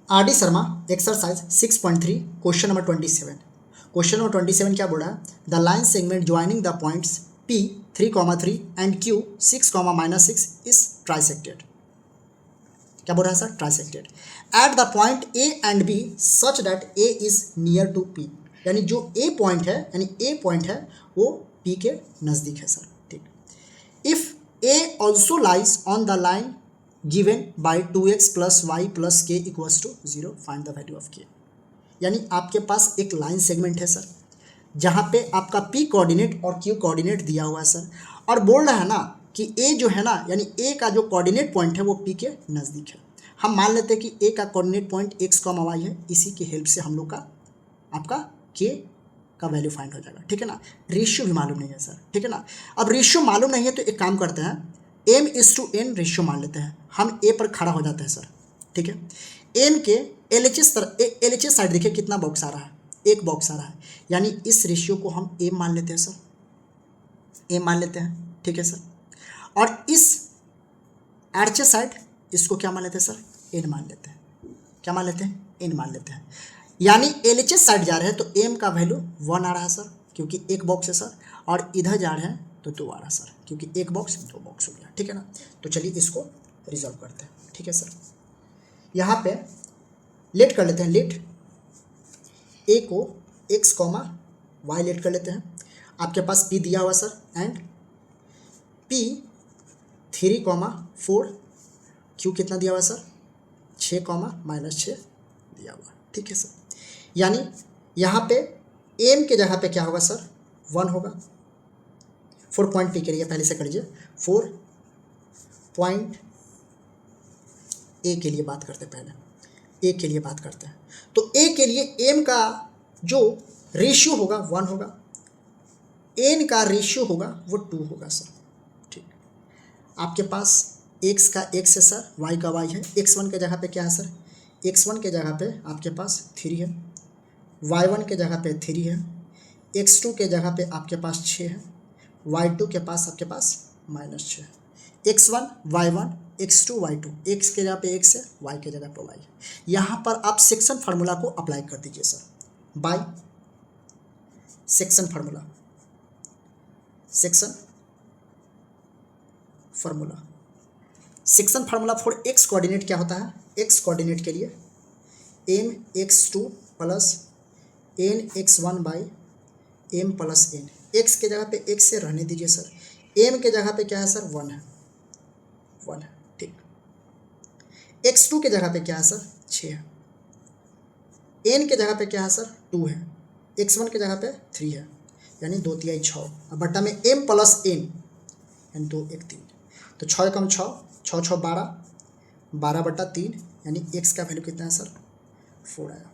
Are D Sharma exercise 6.3 question number 27। Question number 27 क्या बोल रहा है? The line segment joining the points P 3,3 and Q 6,-6 is trisected. क्या बोल रहा है sir? Trisected at the point A and B such that A is near to P। यानी जो A पॉइंट है, यानी A पॉइंट है वो P के नज़दीक है सर। ठीक। If A also lies on the line given by 2x plus y plus k equals to 0, find the value of k। यानी आपके पास एक लाइन सेगमेंट है सर, जहाँ पे आपका p कोऑर्डिनेट और q कोऑर्डिनेट दिया हुआ है सर, और बोल रहा है ना कि a जो है ना, यानी a का जो कोऑर्डिनेट पॉइंट है वो p के नज़दीक है। हम मान लेते हैं कि a का कोऑर्डिनेट पॉइंट x, y है। इसी की हेल्प से हम लोग का आपका k का वैल्यू फाइंड हो जाएगा। ठीक है ना। रेशियो भी मालूम नहीं है सर। ठीक है ना। अब रेशियो मालूम नहीं है तो एक काम करते हैं, m/n रेशियो मान लेते हैं। हम a पर खड़ा हो जाते हैं सर। ठीक है। m के LHS साइड देखिए कितना बॉक्स आ रहा है, एक बॉक्स आ रहा है, यानी इस रेशियो को हम a मान लेते हैं सर, a मान लेते हैं। ठीक है सर। और इस RHS साइड इसको क्या मान लेते हैं सर? n मान लेते हैं। क्या मान लेते हैं? n मान लेते हैं। यानी LHS साइड जा रहे हैं तो m का वैल्यू 1 आ रहा है सर, क्योंकि एक बॉक्स है सर, और इधर जा रहे हैं तो 2 आ रहा है सर, क्योंकि एक बॉक्स 2 बॉक्स हो गया। ठीक है ना। तो चलिए इसको रिजॉल्व करते हैं। ठीक है सर। यहाँ पे लेट कर लेते हैं, लेट a को x, y लेट कर लेते हैं। आपके पास p दिया हुआ सर, एंड p 3,4, q कितना दिया हुआ सर? 6,-6 दिया हुआ। ठीक है सर। यानी यहाँ पे m के जगह पे क्या होगा सर? 1 होगा। 4 पॉइंट p के लिए पहले से कर लीजिए। 4 पॉइंट a के लिए बात करते हैं, पहले a के लिए बात करते हैं। तो a के लिए m का जो रेशियो होगा 1 होगा, n का रेशियो होगा वो 2 होगा सर। ठीक। आपके पास x का x है सर, y का y है। x1 के जगह पे क्या है सर? x1 के जगह पे आपके पास 3 है, y1 के जगह पे 3 है, x2 के जगह पे आपके पास 6 है, y2 के पास आपके पास -6 है। x1 y1 x2 y2, x के जगह पे x है, y के जगह पे y है। यहाँ पर आप सेक्शन फार्मूला को अप्लाई कर दीजिए sir, by section formula. Section formula, section formula for x coordinate क्या होता है? x कोऑर्डिनेट के लिए mx2 plus nx1 by m plus n। x के जगह पे x से रहने दीजिए सर, m के जगह पे क्या है सर? 1 है, 1 है। ठीक। x2 के जगह पे क्या है सर? 6 है, n के जगह पे क्या है सर? 2 है, x1 के जगह पे 3 है, यानी 2 तिहाई 6। अब बट्टा में m प्लस n, यानी 2 1 3, तो 6 कम 6, 6 6 12, 12/3, यानी x का वैल्यू कितना है सर? 4 आया।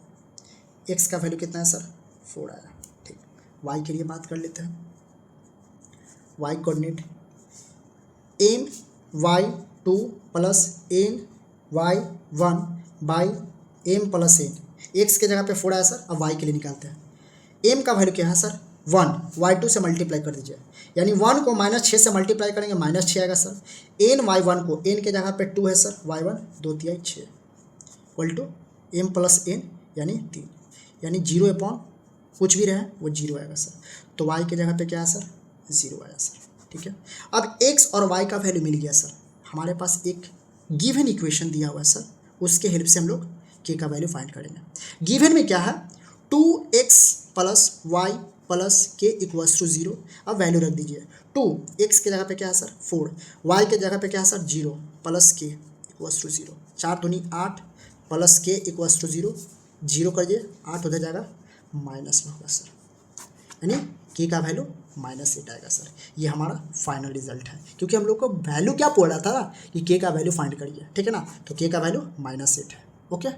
x का वैल्यू कितना है सर? 4 आया। ठीक। y के लिए बात कर लेते हैं। y coordinate ny2 plus ny1 by m plus n। x के जगह पे 4 आया सर। अब y के लिए निकालते हैं। m का वैल्यू क्या है सर? 1, y2 से मल्टीप्लाई कर दीजिए, यानी 1 को -6 से मल्टीप्लाई करेंगे -6 आएगा सर। n y1 को n के जगह पे 2 है सर, y1 2 तिहाई 6 equal to m plus n, यानी 3, यानी 0 अपॉन कुछ भी रहे वो 0 आएगा सर। तो y के जगह पे क्या है सर? 0 आया सर। ठीक है। अब x और y का वैल्यू मिल गया सर। हमारे पास एक गिवन इक्वेशन दिया हुआ है सर, उसके हेल्प से हम लोग k का वैल्यू फाइंड करेंगे। गिवन में क्या है? 2x प्लस वाई प्लस के इक्वल्स टू 0। अब वैल्यू रख दीजिए। 2 x के जगह पे क्या है सर? 4, y के जगह पे क्या है सर? 0 प्लस के इक्वल्स टू 0। 4 दूनी 8 प्लस के इक्वल्स टू 0, 0 कर दिए, 8 उधर जाएगा माइनस में होगा सर, यानी के का वैल्यू -8 आएगा सर। ये हमारा फाइनल रिजल्ट है, क्योंकि हम लोग को वैल्यू क्या बोल रहा था कि के का वैल्यू फाइंड करिए। ठीक है ना। तो के का वैल्यू -8 है। ओके।